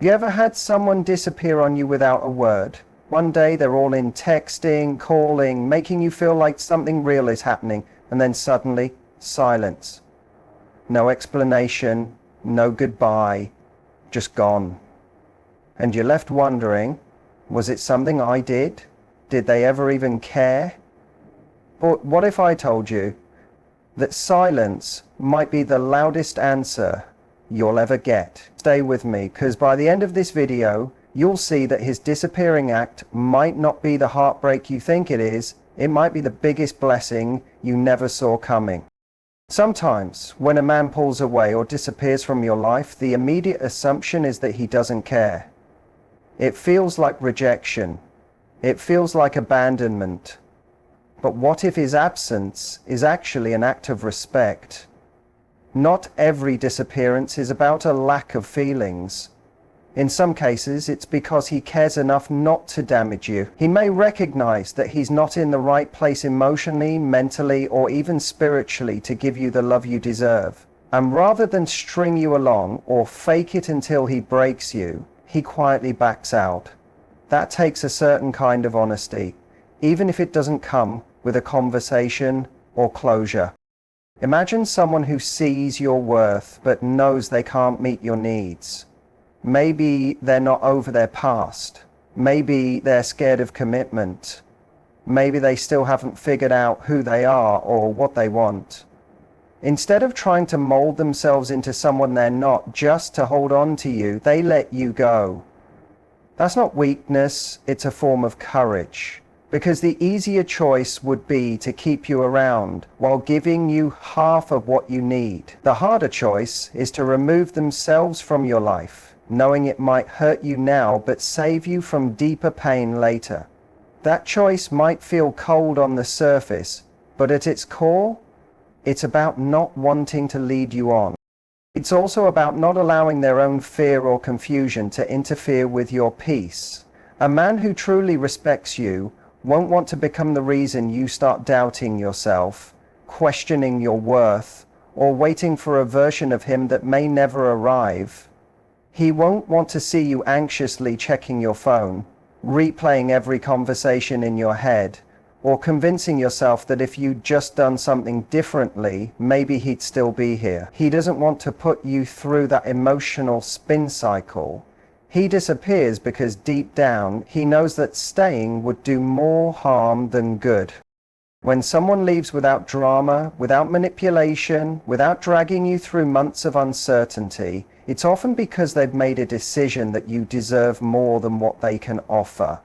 You ever had someone disappear on you without a word? One day they're all in texting, calling, making you feel like something real is happening, and then suddenly, silence. No explanation, no goodbye, just gone. And you're left wondering, was it something I did? Did they ever even care? But what if I told you that silence might be the loudest answer you'll ever get? Stay with me, because by the end of this video, you'll see that his disappearing act might not be the heartbreak you think it is. It might be the biggest blessing you never saw coming. Sometimes, when a man pulls away or disappears from your life, the immediate assumption is that he doesn't care. It feels like rejection. It feels like abandonment. But what if his absence is actually an act of respect? Not every disappearance is about a lack of feelings. In some cases, it's because he cares enough not to damage you. He may recognize that he's not in the right place emotionally, mentally, or even spiritually to give you the love you deserve. And rather than string you along or fake it until he breaks you, he quietly backs out. That takes a certain kind of honesty, even if it doesn't come with a conversation or closure. Imagine someone who sees your worth but knows they can't meet your needs. Maybe they're not over their past. Maybe they're scared of commitment. Maybe they still haven't figured out who they are or what they want. Instead of trying to mold themselves into someone they're not just to hold on to you, they let you go. That's not weakness, it's a form of courage. Because the easier choice would be to keep you around while giving you half of what you need. The harder choice is to remove themselves from your life, knowing it might hurt you now but save you from deeper pain later. That choice might feel cold on the surface, but at its core, it's about not wanting to lead you on. It's also about not allowing their own fear or confusion to interfere with your peace. A man who truly respects you won't want to become the reason you start doubting yourself, questioning your worth, or waiting for a version of him that may never arrive. He won't want to see you anxiously checking your phone, replaying every conversation in your head, or convincing yourself that if you'd just done something differently, maybe he'd still be here. He doesn't want to put you through that emotional spin cycle. He disappears because deep down, he knows that staying would do more harm than good. When someone leaves without drama, without manipulation, without dragging you through months of uncertainty, it's often because they've made a decision that you deserve more than what they can offer.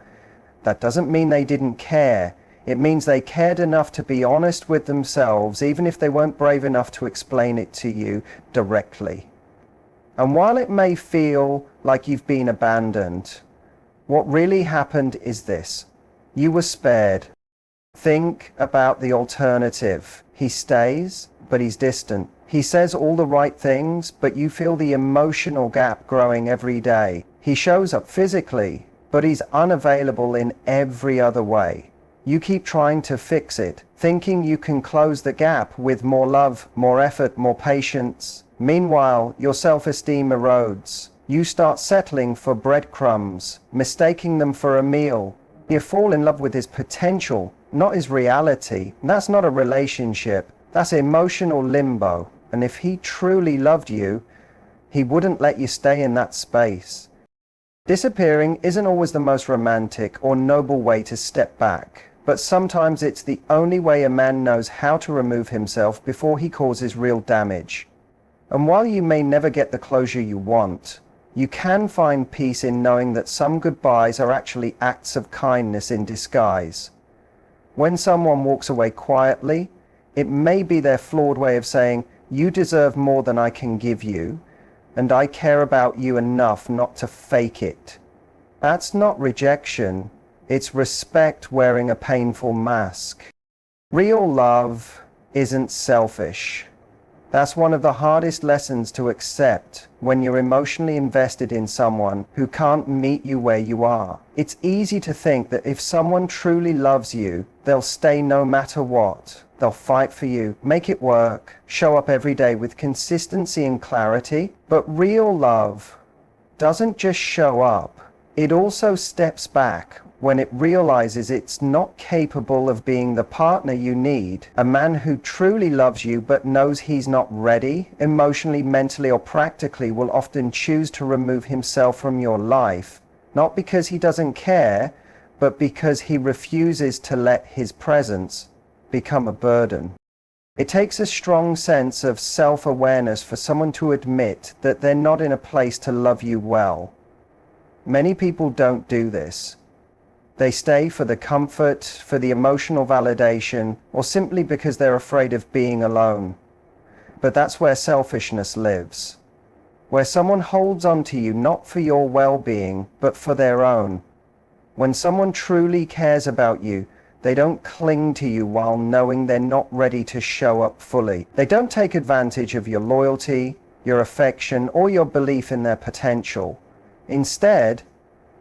That doesn't mean they didn't care. It means they cared enough to be honest with themselves, even if they weren't brave enough to explain it to you directly. And while it may feel like you've been abandoned, what really happened is this. You were spared. Think about the alternative. He stays, but he's distant. He says all the right things, but you feel the emotional gap growing every day. He shows up physically, but he's unavailable in every other way. You keep trying to fix it, thinking you can close the gap with more love, more effort, more patience. Meanwhile, your self-esteem erodes. You start settling for breadcrumbs, mistaking them for a meal. You fall in love with his potential, not his reality. That's not a relationship. That's emotional limbo. And if he truly loved you, he wouldn't let you stay in that space. Disappearing isn't always the most romantic or noble way to step back, but sometimes it's the only way a man knows how to remove himself before he causes real damage. And while you may never get the closure you want, you can find peace in knowing that some goodbyes are actually acts of kindness in disguise. When someone walks away quietly, it may be their flawed way of saying, "You deserve more than I can give you, and I care about you enough not to fake it." That's not rejection, it's respect wearing a painful mask. Real love isn't selfish. That's one of the hardest lessons to accept when you're emotionally invested in someone who can't meet you where you are. It's easy to think that if someone truly loves you, they'll stay no matter what. They'll fight for you, make it work, show up every day with consistency and clarity. But real love doesn't just show up, it also steps back when it realizes it's not capable of being the partner you need. A man who truly loves you but knows he's not ready, emotionally, mentally, or practically, will often choose to remove himself from your life, not because he doesn't care, but because he refuses to let his presence become a burden. It takes a strong sense of self-awareness for someone to admit that they're not in a place to love you well. Many people don't do this. They stay for the comfort, for the emotional validation, or simply because they're afraid of being alone. But that's where selfishness lives. Where someone holds on to you not for your well-being, but for their own. When someone truly cares about you, they don't cling to you while knowing they're not ready to show up fully. They don't take advantage of your loyalty, your affection, or your belief in their potential. Instead,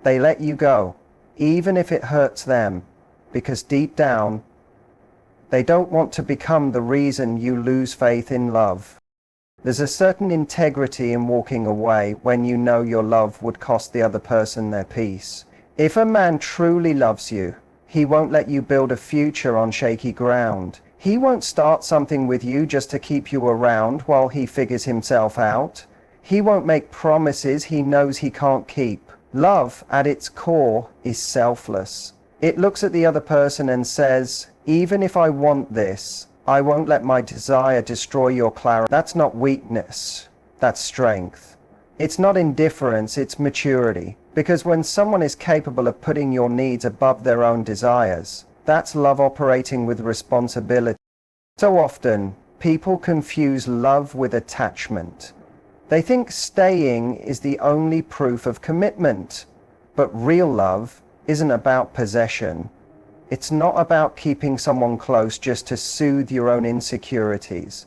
they let you go, even if it hurts them, because deep down, they don't want to become the reason you lose faith in love. There's a certain integrity in walking away when you know your love would cost the other person their peace. If a man truly loves you, he won't let you build a future on shaky ground. He won't start something with you just to keep you around while he figures himself out. He won't make promises he knows he can't keep. Love, at its core, is selfless. It looks at the other person and says, even if I want this, I won't let my desire destroy your clarity. That's not weakness, that's strength. It's not indifference, it's maturity. Because when someone is capable of putting your needs above their own desires, that's love operating with responsibility. So often, people confuse love with attachment. They think staying is the only proof of commitment. But real love isn't about possession. It's not about keeping someone close just to soothe your own insecurities.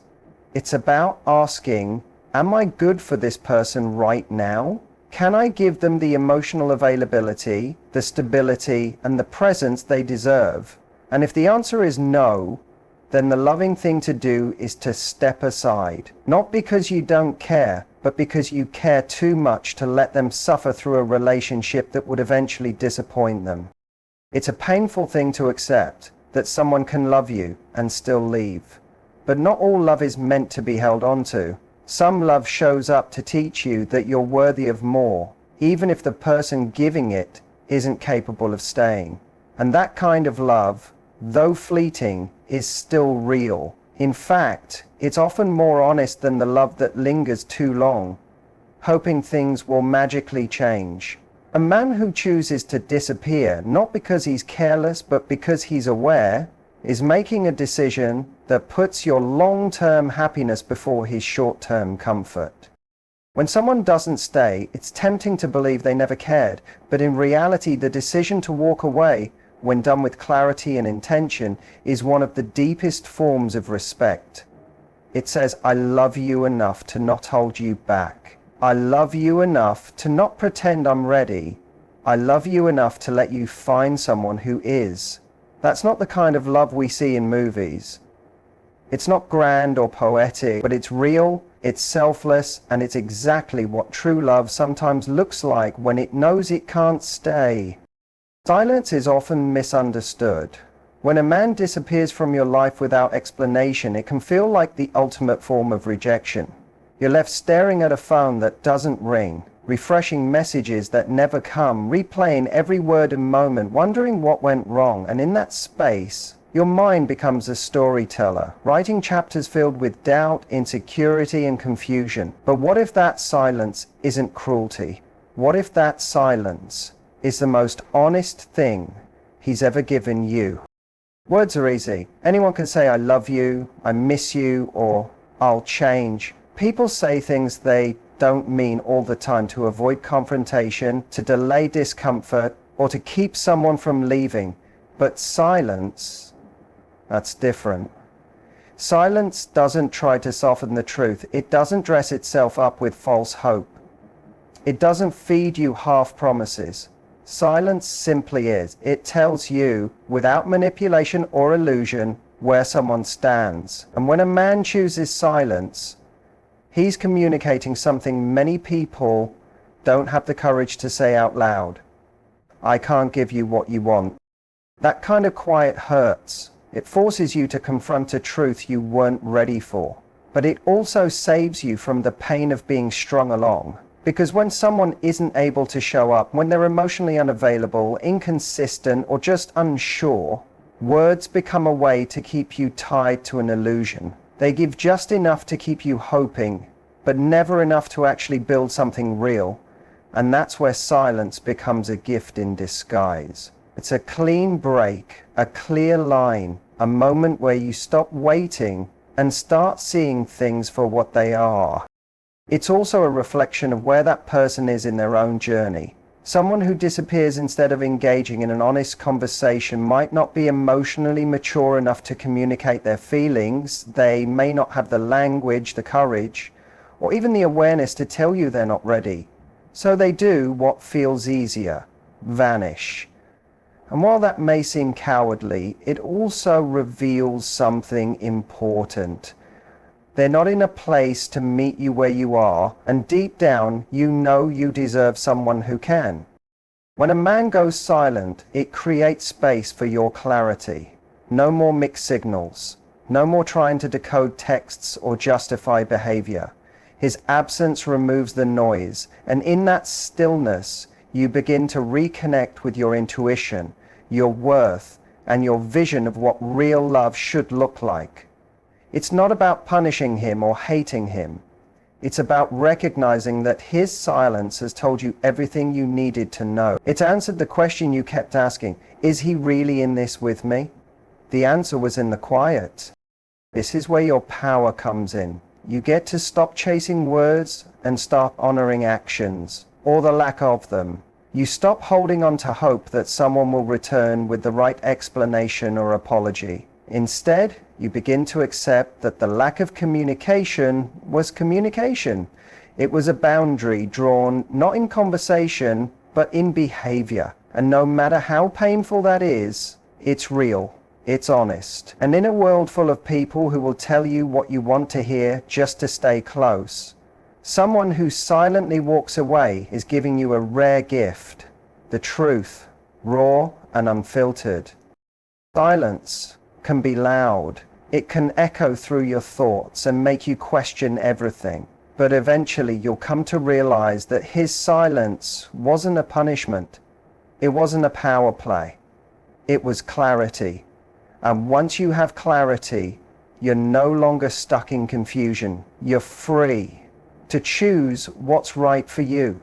It's about asking, am I good for this person right now? Can I give them the emotional availability, the stability, and the presence they deserve? And if the answer is no, then the loving thing to do is to step aside. Not because you don't care, but because you care too much to let them suffer through a relationship that would eventually disappoint them. It's a painful thing to accept, that someone can love you and still leave. But not all love is meant to be held on to. Some love shows up to teach you that you're worthy of more, even if the person giving it isn't capable of staying. And that kind of love, though fleeting, is still real. In fact, it's often more honest than the love that lingers too long, hoping things will magically change. A man who chooses to disappear, not because he's careless, but because he's aware, is making a decision that puts your long-term happiness before his short-term comfort. When someone doesn't stay, it's tempting to believe they never cared, but in reality, the decision to walk away, when done with clarity and intention, is one of the deepest forms of respect. It says, I love you enough to not hold you back. I love you enough to not pretend I'm ready. I love you enough to let you find someone who is. That's not the kind of love we see in movies. It's not grand or poetic, but it's real, it's selfless, and it's exactly what true love sometimes looks like when it knows it can't stay. Silence is often misunderstood. When a man disappears from your life without explanation, it can feel like the ultimate form of rejection. You're left staring at a phone that doesn't ring, refreshing messages that never come, replaying every word and moment, wondering what went wrong, and in that space, your mind becomes a storyteller, writing chapters filled with doubt, insecurity, and confusion. But what if that silence isn't cruelty? What if that silence is the most honest thing he's ever given you? Words are easy. Anyone can say, I love you, I miss you, or I'll change. People say things they don't mean all the time to avoid confrontation, to delay discomfort, or to keep someone from leaving. But silence, that's different. Silence doesn't try to soften the truth. It doesn't dress itself up with false hope. It doesn't feed you half promises. Silence simply is. It tells you, without manipulation or illusion, where someone stands. And when a man chooses silence, he's communicating something many people don't have the courage to say out loud, "I can't give you what you want." That kind of quiet hurts. It forces you to confront a truth you weren't ready for. But it also saves you from the pain of being strung along. Because when someone isn't able to show up, when they're emotionally unavailable, inconsistent, or just unsure, words become a way to keep you tied to an illusion. They give just enough to keep you hoping, but never enough to actually build something real. And that's where silence becomes a gift in disguise. It's a clean break, a clear line, a moment where you stop waiting and start seeing things for what they are. It's also a reflection of where that person is in their own journey. Someone who disappears instead of engaging in an honest conversation might not be emotionally mature enough to communicate their feelings. They may not have the language, the courage, or even the awareness to tell you they're not ready. So they do what feels easier: vanish. And while that may seem cowardly, it also reveals something important. They're not in a place to meet you where you are, and deep down, you know you deserve someone who can. When a man goes silent, it creates space for your clarity. No more mixed signals. No more trying to decode texts or justify behavior. His absence removes the noise, and in that stillness, you begin to reconnect with your intuition, your worth, and your vision of what real love should look like. It's not about punishing him or hating him. It's about recognizing that his silence has told you everything you needed to know. It's answered the question you kept asking: is he really in this with me? The answer was in the quiet. This is where your power comes in. You get to stop chasing words and start honoring actions, or the lack of them. You stop holding on to hope that someone will return with the right explanation or apology. Instead, you begin to accept that the lack of communication was communication. It was a boundary drawn not in conversation, but in behavior. And no matter how painful that is, it's real. It's honest. And in a world full of people who will tell you what you want to hear just to stay close, someone who silently walks away is giving you a rare gift: the truth, raw and unfiltered. Silence can be loud. It can echo through your thoughts and make you question everything. But eventually you'll come to realize that his silence wasn't a punishment. It wasn't a power play. It was clarity. And once you have clarity, you're no longer stuck in confusion. You're free to choose what's right for you.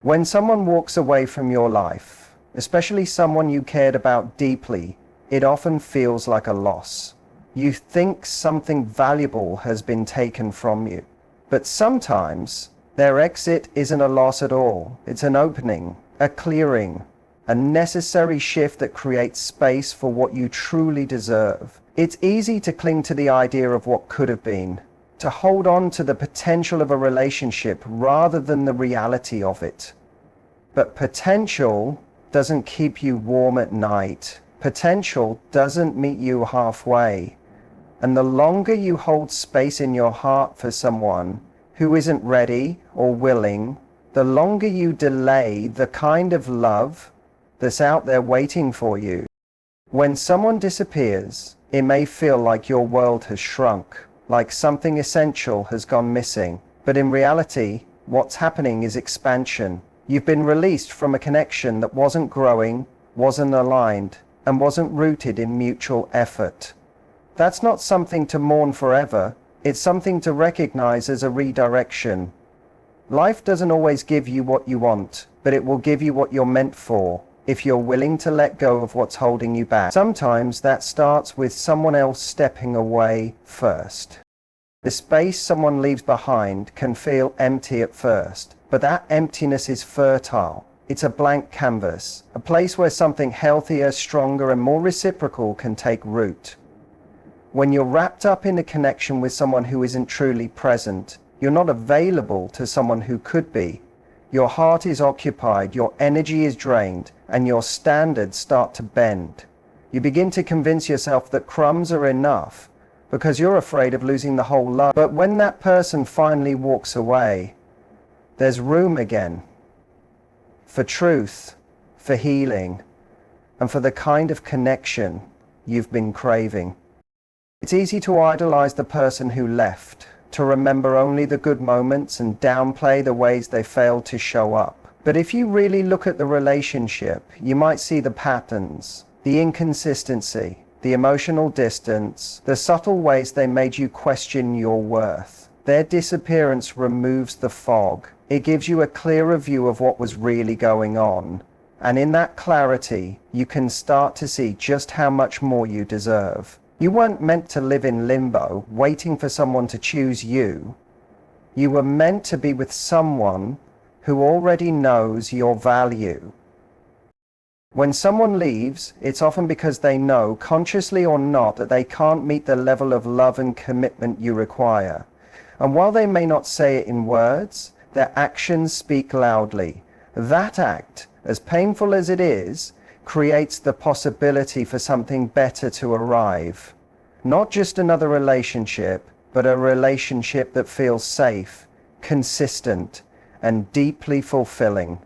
When someone walks away from your life, especially someone you cared about deeply, it often feels like a loss. You think something valuable has been taken from you. But sometimes their exit isn't a loss at all. It's an opening, a clearing, a necessary shift that creates space for what you truly deserve. It's easy to cling to the idea of what could have been, to hold on to the potential of a relationship rather than the reality of it. But potential doesn't keep you warm at night. Potential doesn't meet you halfway. And the longer you hold space in your heart for someone who isn't ready or willing, the longer you delay the kind of love that's out there waiting for you. When someone disappears, it may feel like your world has shrunk, like something essential has gone missing. But in reality, what's happening is expansion. You've been released from a connection that wasn't growing, wasn't aligned, and wasn't rooted in mutual effort. That's not something to mourn forever. It's something to recognize as a redirection. Life doesn't always give you what you want, but it will give you what you're meant for, if you're willing to let go of what's holding you back. Sometimes that starts with someone else stepping away first. The space someone leaves behind can feel empty at first, but that emptiness is fertile. It's a blank canvas, a place where something healthier, stronger, and more reciprocal can take root. When you're wrapped up in a connection with someone who isn't truly present, you're not available to someone who could be. Your heart is occupied, your energy is drained, and your standards start to bend. You begin to convince yourself that crumbs are enough because you're afraid of losing the whole love. But when that person finally walks away, There's room again for truth, for healing, and for the kind of connection you've been craving. It's easy to idolize the person who left, to remember only the good moments and downplay the ways they failed to show up. But if you really look at the relationship, you might see the patterns, the inconsistency, the emotional distance, the subtle ways they made you question your worth. Their disappearance removes the fog. It gives you a clearer view of what was really going on. And in that clarity, you can start to see just how much more you deserve. You weren't meant to live in limbo, waiting for someone to choose you. You were meant to be with someone who already knows your value. When someone leaves, it's often because they know, consciously or not, that they can't meet the level of love and commitment you require. And while they may not say it in words, their actions speak loudly. That act, as painful as it is, creates the possibility for something better to arrive. Not just another relationship, but a relationship that feels safe, consistent, and deeply fulfilling.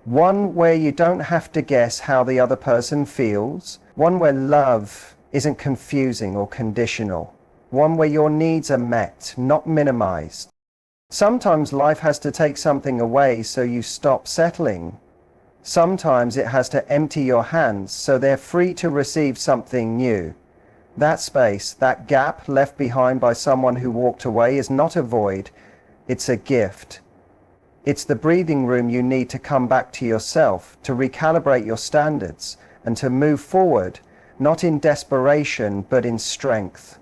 One where you don't have to guess how the other person feels. One where love isn't confusing or conditional. One where your needs are met, not minimized. Sometimes life has to take something away so you stop settling. Sometimes it has to empty your hands so they're free to receive something new. That space, that gap left behind by someone who walked away is not a void, it's a gift. It's the breathing room you need to come back to yourself, to recalibrate your standards, and to move forward, not in desperation, but in strength.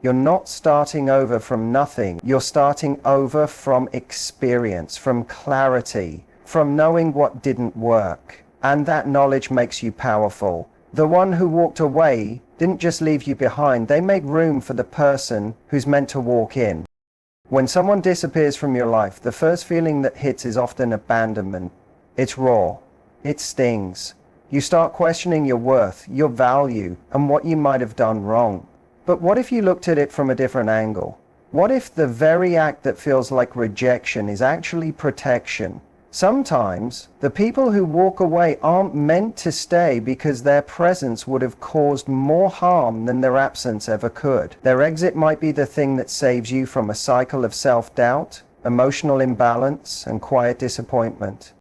You're not starting over from nothing. You're starting over from experience, from clarity, from knowing what didn't work. And that knowledge makes you powerful. The one who walked away didn't just leave you behind. They made room for the person who's meant to walk in. When someone disappears from your life, the first feeling that hits is often abandonment. It's raw. It stings. You start questioning your worth, your value, and what you might have done wrong. But what if you looked at it from a different angle? What if the very act that feels like rejection is actually protection? Sometimes the people who walk away aren't meant to stay because their presence would have caused more harm than their absence ever could. Their exit might be the thing that saves you from a cycle of self-doubt, emotional imbalance, and quiet disappointment.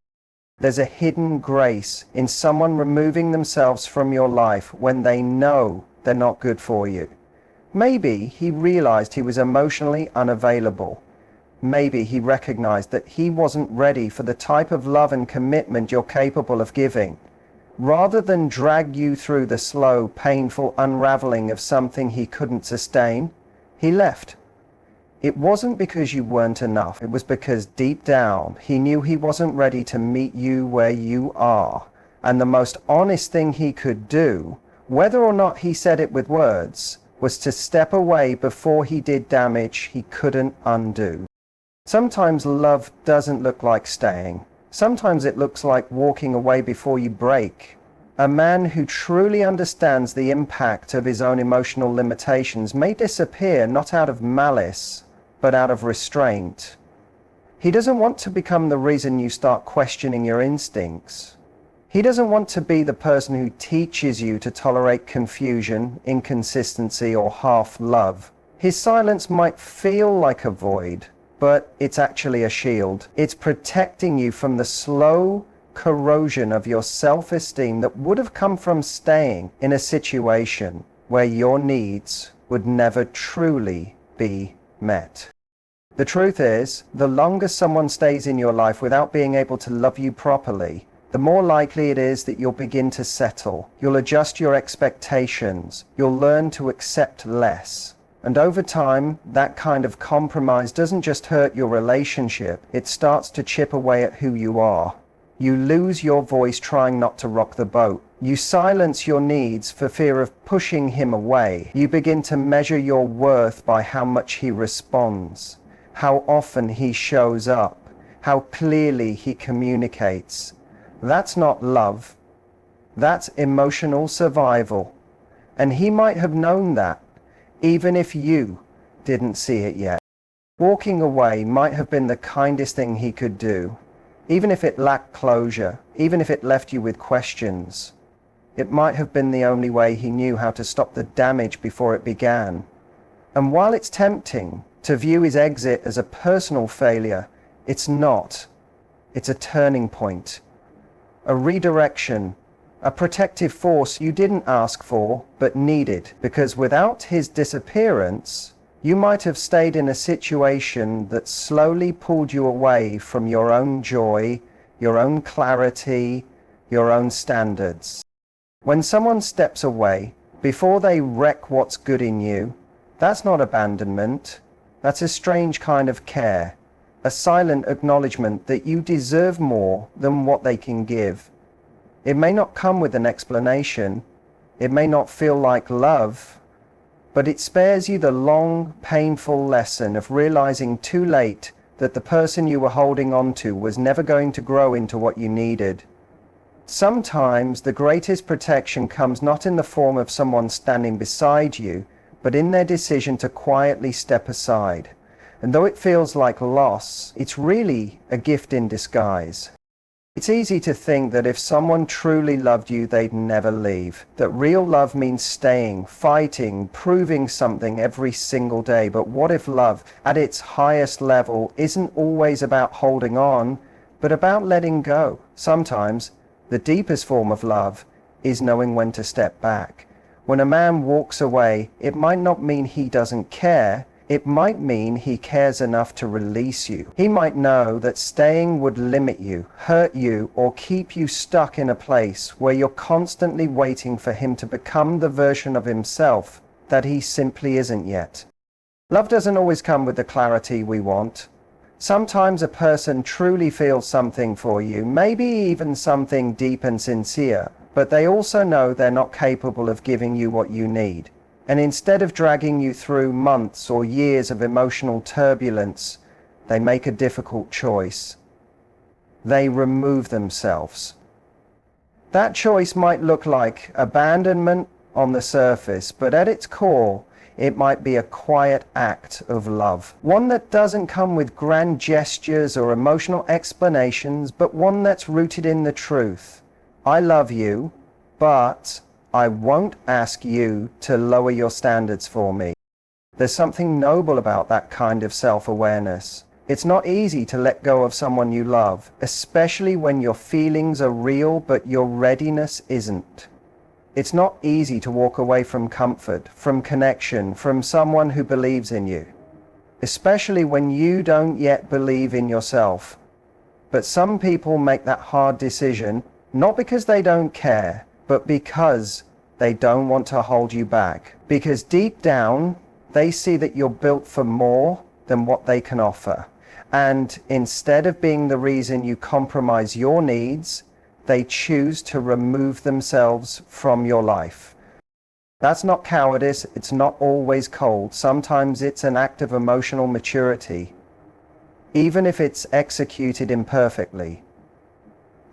There's a hidden grace in someone removing themselves from your life when they know they're not good for you. Maybe he realized he was emotionally unavailable. Maybe he recognized that he wasn't ready for the type of love and commitment you're capable of giving. Rather than drag you through the slow, painful unraveling of something he couldn't sustain, he left. It wasn't because you weren't enough. It was because deep down, he knew he wasn't ready to meet you where you are. And the most honest thing he could do, whether or not he said it with words, was to step away before he did damage he couldn't undo. Sometimes love doesn't look like staying. Sometimes it looks like walking away before you break. A man who truly understands the impact of his own emotional limitations may disappear not out of malice, but out of restraint. He doesn't want to become the reason you start questioning your instincts. He doesn't want to be the person who teaches you to tolerate confusion, inconsistency, or half love. His silence might feel like a void, but it's actually a shield. It's protecting you from the slow corrosion of your self-esteem that would have come from staying in a situation where your needs would never truly be met. The truth is, the longer someone stays in your life without being able to love you properly, the more likely it is that you'll begin to settle. You'll adjust your expectations. You'll learn to accept less. And over time, that kind of compromise doesn't just hurt your relationship, it starts to chip away at who you are. You lose your voice trying not to rock the boat. You silence your needs for fear of pushing him away. You begin to measure your worth by how much he responds, how often he shows up, how clearly he communicates. That's not love. That's emotional survival. And he might have known that, even if you didn't see it yet. Walking away might have been the kindest thing he could do, even if it lacked closure, even if it left you with questions. It might have been the only way he knew how to stop the damage before it began. And while it's tempting to view his exit as a personal failure, it's not. It's a turning point, a redirection, a protective force you didn't ask for but needed, because without his disappearance, you might have stayed in a situation that slowly pulled you away from your own joy, your own clarity, your own standards. When someone steps away before they wreck what's good in you, that's not abandonment. That's a strange kind of care, a silent acknowledgement that you deserve more than what they can give. It may not come with an explanation, it may not feel like love, but it spares you the long, painful lesson of realizing too late that the person you were holding on to was never going to grow into what you needed. Sometimes the greatest protection comes not in the form of someone standing beside you, but in their decision to quietly step aside. And though it feels like loss, it's really a gift in disguise. It's easy to think that if someone truly loved you, they'd never leave. That real love means staying, fighting, proving something every single day. But what if love, at its highest level, isn't always about holding on, but about letting go? Sometimes, the deepest form of love is knowing when to step back. When a man walks away, it might not mean he doesn't care. It might mean he cares enough to release you. He might know that staying would limit you, hurt you, or keep you stuck in a place where you're constantly waiting for him to become the version of himself that he simply isn't yet. Love doesn't always come with the clarity we want. Sometimes a person truly feels something for you, maybe even something deep and sincere, but they also know they're not capable of giving you what you need. And instead of dragging you through months or years of emotional turbulence, they make a difficult choice. They remove themselves. That choice might look like abandonment on the surface, but at its core, it might be a quiet act of love. One that doesn't come with grand gestures or emotional explanations, but one that's rooted in the truth. I love you, but I won't ask you to lower your standards for me. There's something noble about that kind of self-awareness. It's not easy to let go of someone you love, especially when your feelings are real but your readiness isn't. It's not easy to walk away from comfort, from connection, from someone who believes in you, especially when you don't yet believe in yourself. But some people make that hard decision, not because they don't care, but because they don't want to hold you back. Because deep down, they see that you're built for more than what they can offer. And instead of being the reason you compromise your needs, they choose to remove themselves from your life. That's not cowardice, it's not always cold. Sometimes it's an act of emotional maturity, even if it's executed imperfectly.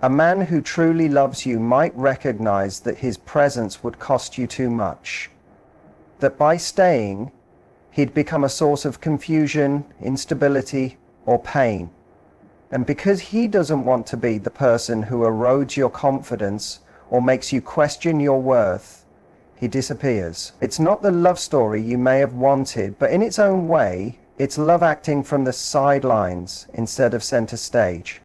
A man who truly loves you might recognize that his presence would cost you too much, that by staying, he'd become a source of confusion, instability, or pain. And because he doesn't want to be the person who erodes your confidence or makes you question your worth, he disappears. It's not the love story you may have wanted, but in its own way, it's love acting from the sidelines instead of center stage.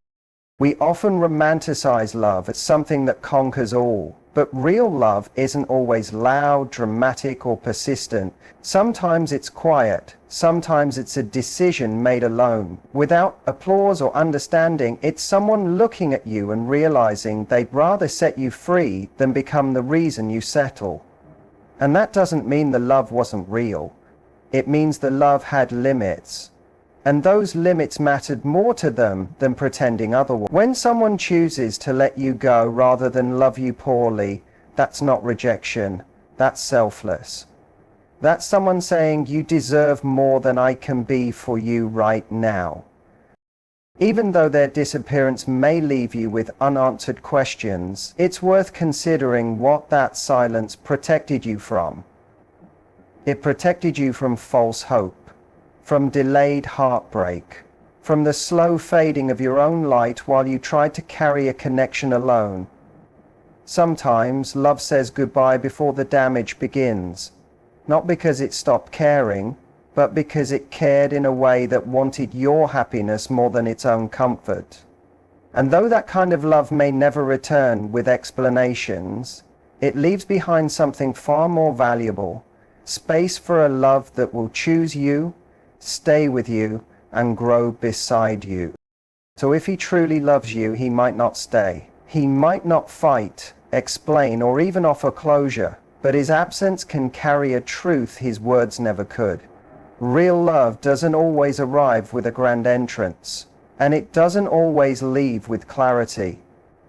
We often romanticize love as something that conquers all, but real love isn't always loud, dramatic, or persistent. Sometimes it's quiet. Sometimes it's a decision made alone. Without applause or understanding, it's someone looking at you and realizing they'd rather set you free than become the reason you settle. And that doesn't mean the love wasn't real. It means the love had limits. And those limits mattered more to them than pretending otherwise. When someone chooses to let you go rather than love you poorly, that's not rejection, that's selfless. That's someone saying, you deserve more than I can be for you right now. Even though their disappearance may leave you with unanswered questions, it's worth considering what that silence protected you from. It protected you from false hope, from delayed heartbreak, from the slow fading of your own light while you try to carry a connection alone. Sometimes love says goodbye before the damage begins, not because it stopped caring, but because it cared in a way that wanted your happiness more than its own comfort. And though that kind of love may never return with explanations, it leaves behind something far more valuable, space for a love that will choose you, stay with you, and grow beside you. So if he truly loves you, he might not stay. He might not fight, explain, or even offer closure, but his absence can carry a truth his words never could. Real love doesn't always arrive with a grand entrance, and it doesn't always leave with clarity.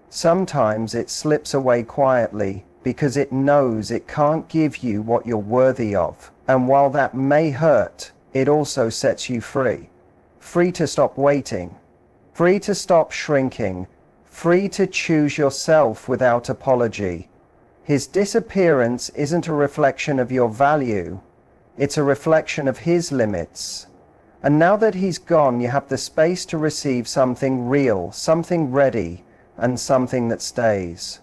Sometimes it slips away quietly because it knows it can't give you what you're worthy of. And while that may hurt, it also sets you free. Free to stop waiting, free to stop shrinking, free to choose yourself without apology. His disappearance isn't a reflection of your value. It's a reflection of his limits. And now that he's gone, you have the space to receive something real, something ready, and something that stays.